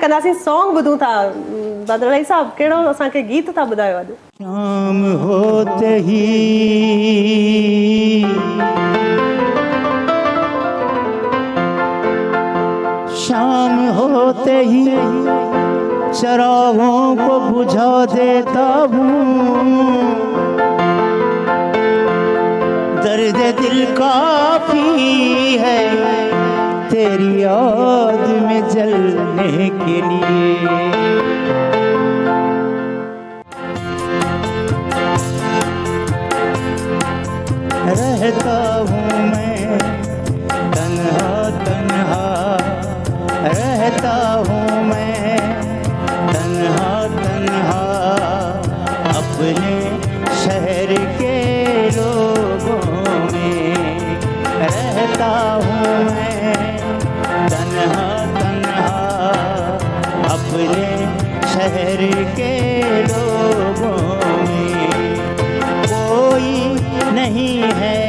कंदासीं सॉन्ग ॿुधूं था। बदलाई साहब कहिड़ो असांखे गीत था ॿुधायो अॼु? शाम होते ही शाम होते ही चरागों को बुझा देता हूँ। दर्द दिल काफी है तेरी याद में जलने के लिए। रहता हूँ मैं तन्हा तन्हा, रहता हूँ मैं तन्हा तन्हा, अपने शहर के लोगों में रहता हूँ मैं तन्हा तन्हा, अपने शहर के लोगों में। कोई नहीं है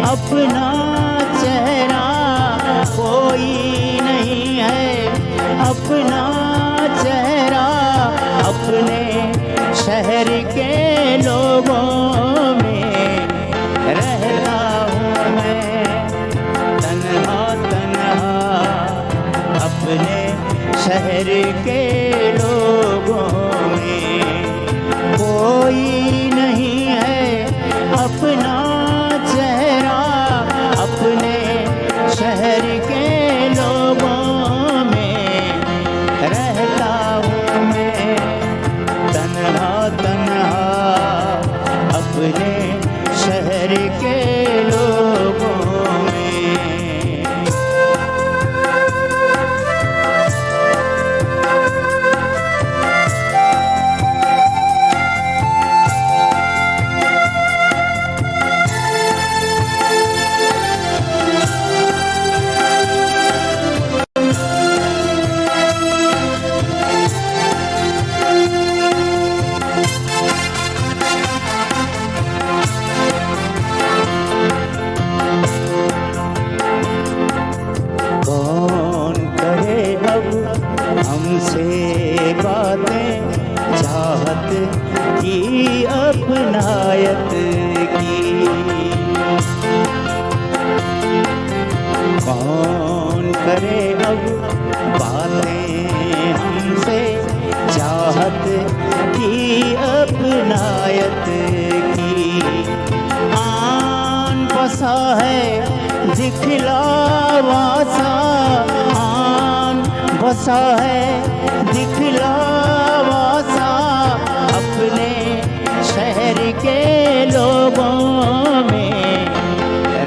अपना चेहरा, कोई नहीं है अपना चेहरा, अपने शहर के लोगों में रहता हूँ मैं तन्हा तन्हा, अपने शहर के लोगों में। कोई नहीं है अपना चेहरा, अपने शहर के लोगों में रहता हूँ मैं तन्हा तन्हा, अपने शहर के लोगों में। हमसे बातें चाहत की अपनायत की, कौन करे अब बातें हमसे चाहत की अपनायत की। आन बसा है दिखलावा सा, बसा है दिखलावा सा, अपने शहर के लोगों में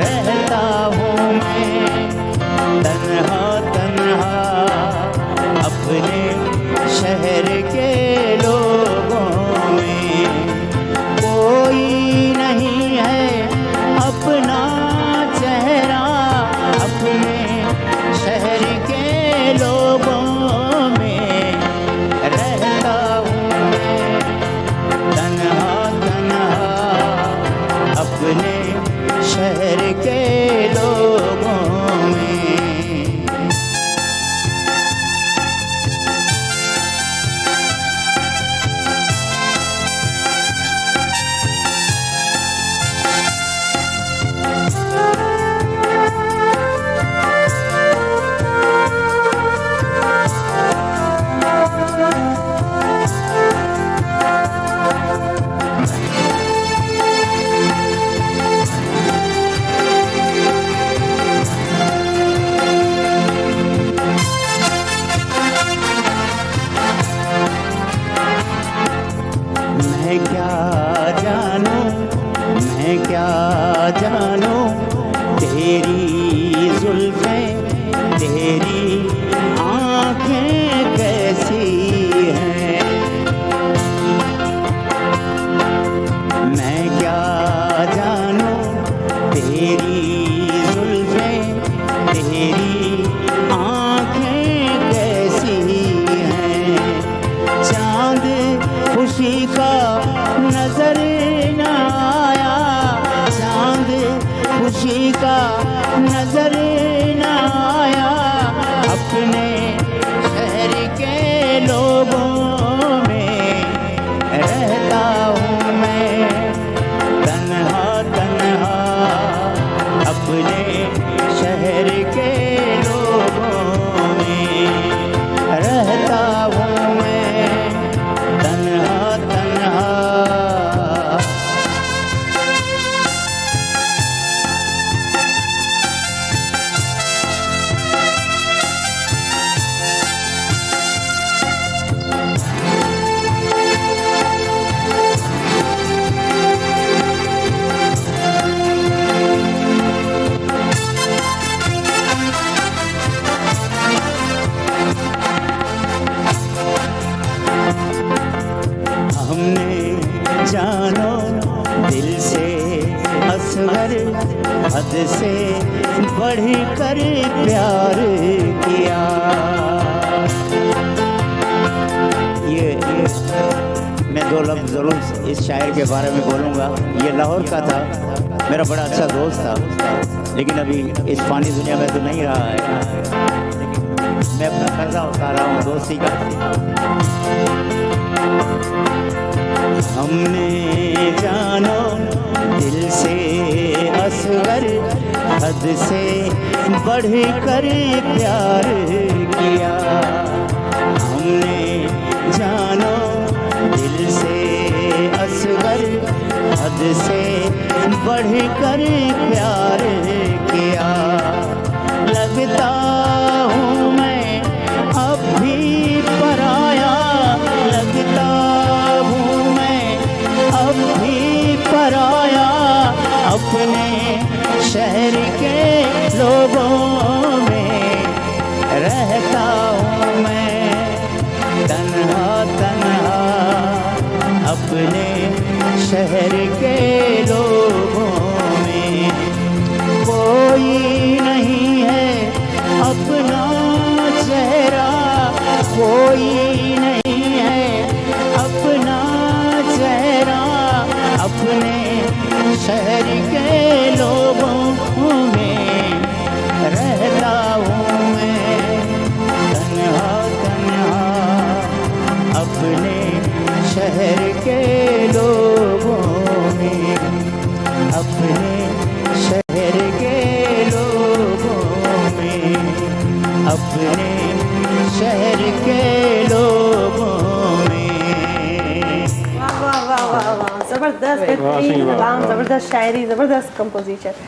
रहता हूँ मैं तन्हा तन्हा, अपने शहर के लोगों में। कोई नहीं है अपना चेहरा, अपने शहर के लोगों में रहता हूँ मैं तन्हा तन्हा, अपने शहर के लोगों में। मैं क्या जानूं तेरी जुल्फ़ें तेरी आँखें कैसी हैं। मैं क्या जानूं तेरी जुल्फ़ें तेरी आँखें कैसी हैं। चाँद खुशी का नजर न आया, चाँद खुशी का नजर न आया, हद से बढ़ कर प्यार किया। ये मैं दो लफ्ज़ ज़रूर इस शायर के बारे में बोलूँगा। ये लाहौर का था, मेरा बड़ा अच्छा दोस्त था, लेकिन अभी इस फानी दुनिया में तो नहीं रहा है। मैं अपना कर्जा उतारा हूँ दोस्ती का। हमने जानो दिल से असगर हद से बढ़ कर प्यार किया। हमने जानो दिल से असगर हद से बढ़ कर प्यार किया। लगता हूँ मैं अब भी पराया, लगता हूँ मैं अब भी पराया। अपने शहर के लोगों में रहता हूँ मैं तन्हा तन्हा। अपने शहर के लोगों में कोई नहीं है अपना चेहरा, कोई नहीं है अपना चेहरा। अपने शहर के लोगों में रहता हूँ मैं तन्हा तन्हा। अपने शहर के लोगों में, अपने शहर के लोगों में, अपने शहर के लोगों में। वाह वाह वाह वाह वाह, जबरदस्त, बेहतरीन कलाम, जबरदस्त शायरी, जबरदस्त कंपोजिशन।